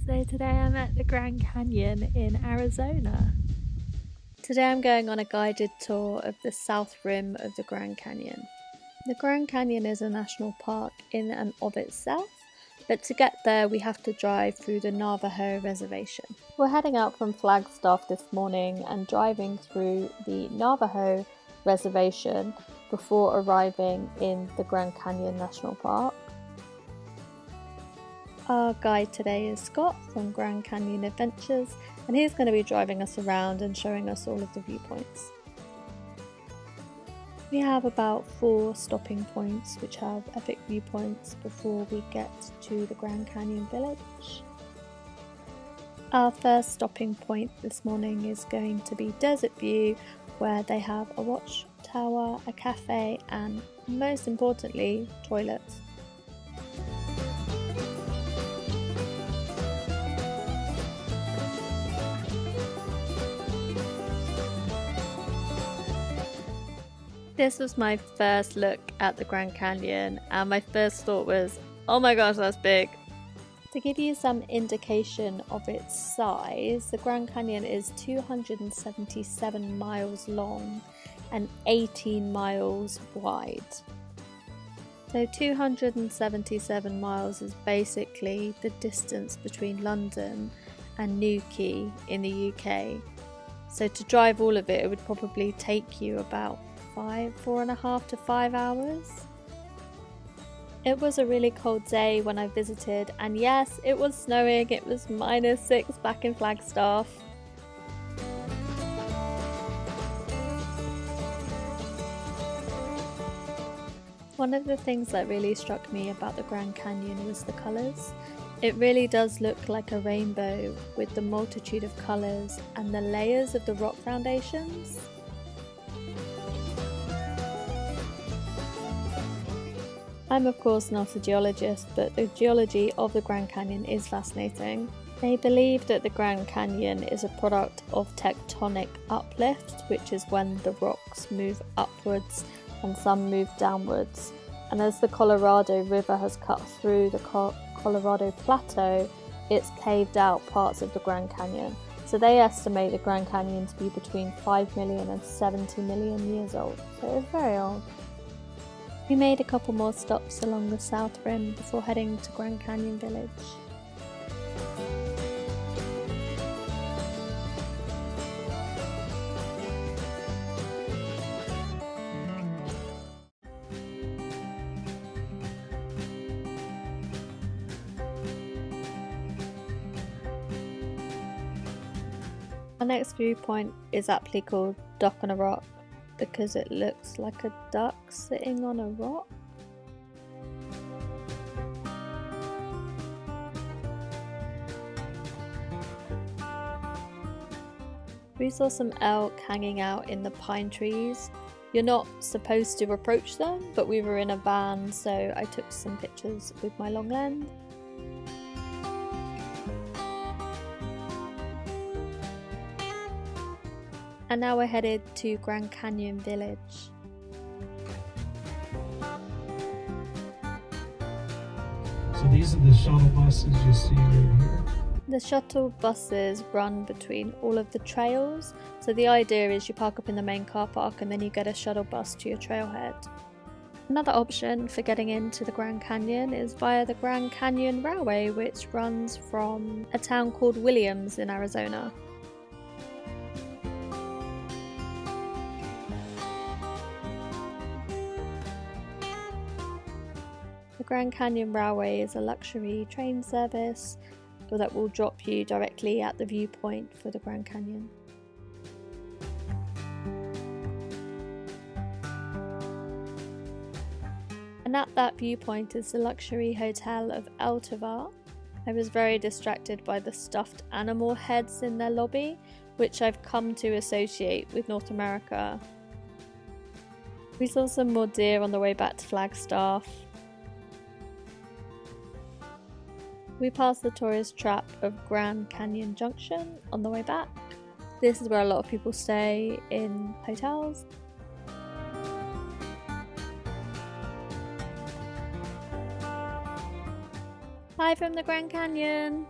So today I'm at the Grand Canyon in Arizona. Today I'm going on a guided tour of the south rim of the Grand Canyon. The Grand Canyon is a national park in and of itself, but to get there we have to drive through the Navajo reservation. We're heading out from Flagstaff this morning and driving through the Navajo reservation before arriving in the Grand Canyon National Park. Our guide today is Scott from Grand Canyon Adventures, and he's going to be driving us around and showing us all of the viewpoints. We have about 4 stopping points which have epic viewpoints before we get to the Grand Canyon Village. Our first stopping point this morning is going to be Desert View, where they have a watchtower, a cafe, and most importantly, toilets. This was my first look at the Grand Canyon, and my first thought was, oh my gosh, that's big. To give you some indication of its size, the Grand Canyon is 277 miles long and 18 miles wide. So 277 miles is basically the distance between London and Newquay in the UK. So to drive all of it, it would probably take you about 4.5 to 5 hours. It was a really cold day when I visited, and yes, it was snowing. It was -6 back in Flagstaff. One of the things that really struck me about the Grand Canyon was the colours. It really does look like a rainbow with the multitude of colours and the layers of the rock foundations. I'm of course not a geologist, but the geology of the Grand Canyon is fascinating. They believe that the Grand Canyon is a product of tectonic uplift, which is when the rocks move upwards and some move downwards. And as the Colorado River has cut through the Colorado Plateau, it's caved out parts of the Grand Canyon. So they estimate the Grand Canyon to be between 5 million and 70 million years old. So it's very old. We made a couple more stops along the south rim before heading to Grand Canyon Village. Our next viewpoint is aptly called Duck on a Rock, because it looks like a duck sitting on a rock. We saw some elk hanging out in the pine trees. You're not supposed to approach them, but we were in a van, so I took some pictures with my long lens. And now we're headed to Grand Canyon Village. So these are the shuttle buses you see right here. The shuttle buses run between all of the trails. So the idea is you park up in the main car park and then you get a shuttle bus to your trailhead. Another option for getting into the Grand Canyon is via the Grand Canyon Railway, which runs from a town called Williams in Arizona. The Grand Canyon Railway is a luxury train service that will drop you directly at the viewpoint for the Grand Canyon. And at that viewpoint is the luxury hotel of El Tovar. I was very distracted by the stuffed animal heads in their lobby, which I've come to associate with North America. We saw some more deer on the way back to Flagstaff. We passed the tourist trap of Grand Canyon Junction on the way back. This is where a lot of people stay in hotels. Hi from the Grand Canyon!